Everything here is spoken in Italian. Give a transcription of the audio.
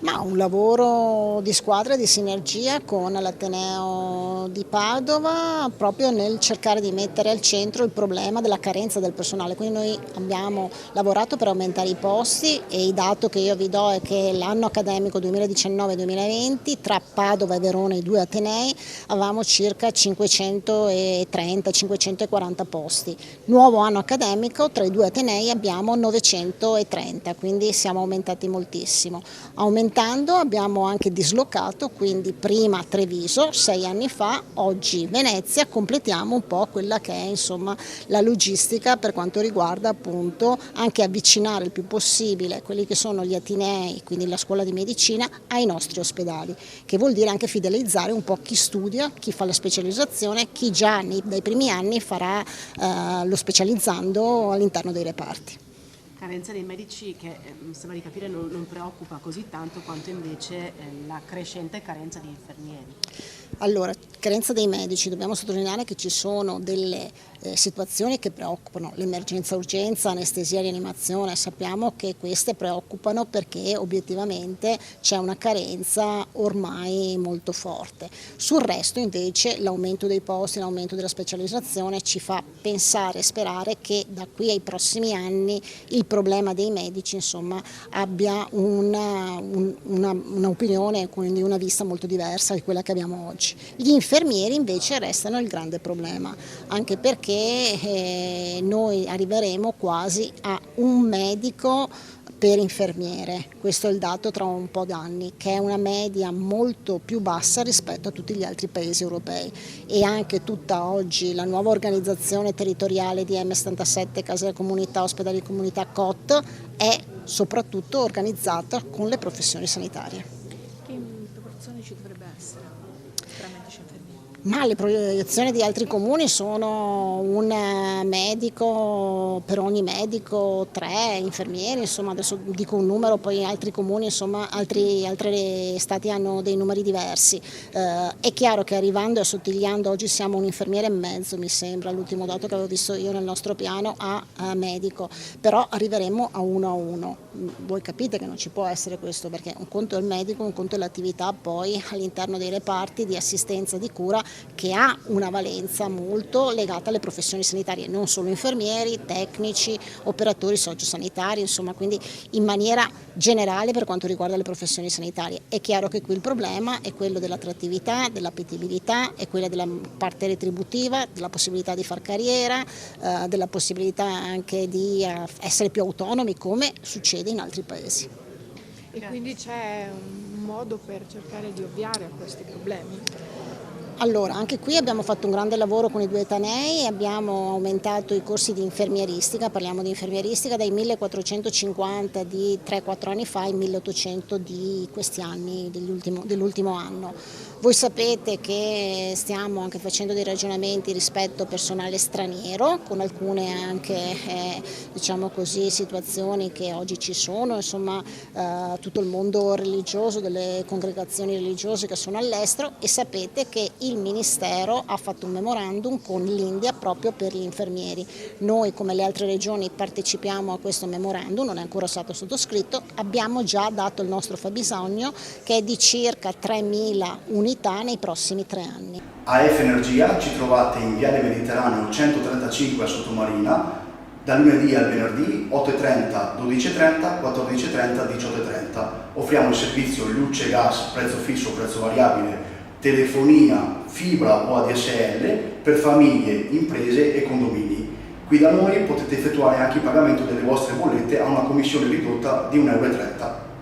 Ma un lavoro di squadra e di sinergia con l'Ateneo di Padova proprio nel cercare di mettere al centro il problema della carenza del personale. Quindi noi abbiamo lavorato per aumentare i posti e il dato che io vi do è che l'anno accademico 2019-2020 tra Padova e Verona, i due Atenei, avevamo circa 530-540 posti. Nuovo anno accademico tra i due Atenei abbiamo 930, quindi siamo aumentati moltissimo. Aumentando abbiamo anche dislocato, quindi prima Treviso 6 anni fa, oggi Venezia, completiamo un po' quella che è insomma la logistica per quanto riguarda appunto anche avvicinare il più possibile quelli che sono gli atenei, quindi la scuola di medicina, ai nostri ospedali, che vuol dire anche fidelizzare un po' chi studia, chi fa la specializzazione, chi già dai primi anni farà lo specializzando all'interno dei reparti. Carenza dei medici che mi sembra di capire non preoccupa così tanto quanto invece la crescente carenza di infermieri. Allora, carenza dei medici, dobbiamo sottolineare che ci sono delle situazioni che preoccupano, l'emergenza urgenza, anestesia e rianimazione, sappiamo che queste preoccupano perché obiettivamente c'è una carenza ormai molto forte. Sul resto invece l'aumento dei posti, l'aumento della specializzazione ci fa pensare e sperare che da qui ai prossimi anni il problema dei medici insomma abbia un'opinione, quindi una vista molto diversa di quella che abbiamo oggi. Gli infermieri invece restano il grande problema, anche perché noi arriveremo quasi a un medico per infermiere, questo è il dato tra un po' d'anni, che è una media molto più bassa rispetto a tutti gli altri paesi europei, e anche tutta oggi la nuova organizzazione territoriale di M77, case della comunità, ospedali di comunità, COT, è soprattutto organizzata con le professioni sanitarie. Che proporzione ci dovrebbe essere tra medici e infermieri? Ma le proiezioni di altri comuni sono un medico per ogni medico, 3 infermieri, insomma adesso dico un numero, poi altri comuni, insomma altri stati hanno dei numeri diversi. È chiaro che arrivando e assottigliando, oggi siamo un infermiere e mezzo mi sembra, l'ultimo dato che avevo visto io nel nostro piano a medico, però arriveremo a 1 a 1. Voi capite che non ci può essere questo, perché un conto è il medico, un conto è l'attività poi all'interno dei reparti di assistenza, di cura, che ha una valenza molto legata alle professioni sanitarie, non solo infermieri, tecnici, operatori sociosanitari, insomma, quindi in maniera generale per quanto riguarda le professioni sanitarie. È chiaro che qui il problema è quello dell'attrattività, dell'appetibilità, è quella della parte retributiva, della possibilità di far carriera, della possibilità anche di essere più autonomi, come succede in altri paesi. E quindi c'è un modo per cercare di ovviare a questi problemi? Allora, anche qui abbiamo fatto un grande lavoro con i due atenei, abbiamo aumentato i corsi di infermieristica, parliamo di infermieristica dai 1450 di 3-4 anni fa ai 1800 di questi anni, dell'ultimo anno. Voi sapete che stiamo anche facendo dei ragionamenti rispetto al personale straniero, con alcune anche diciamo così, situazioni che oggi ci sono, insomma tutto il mondo religioso, delle congregazioni religiose che sono all'estero, e sapete che il Ministero ha fatto un memorandum con l'India proprio per gli infermieri. Noi come le altre regioni partecipiamo a questo memorandum, non è ancora stato sottoscritto, abbiamo già dato il nostro fabbisogno che è di circa 3.000 unità nei prossimi 3 anni. AF Energia ci trovate in Viale Mediterraneo 135 a Sottomarina, dal lunedì al venerdì 8.30, 12.30, 14.30, 18.30. Offriamo il servizio luce, gas, prezzo fisso, prezzo variabile, telefonia, fibra o ADSL per famiglie, imprese e condomini. Qui da noi potete effettuare anche il pagamento delle vostre bollette a una commissione ridotta di 1,30 €.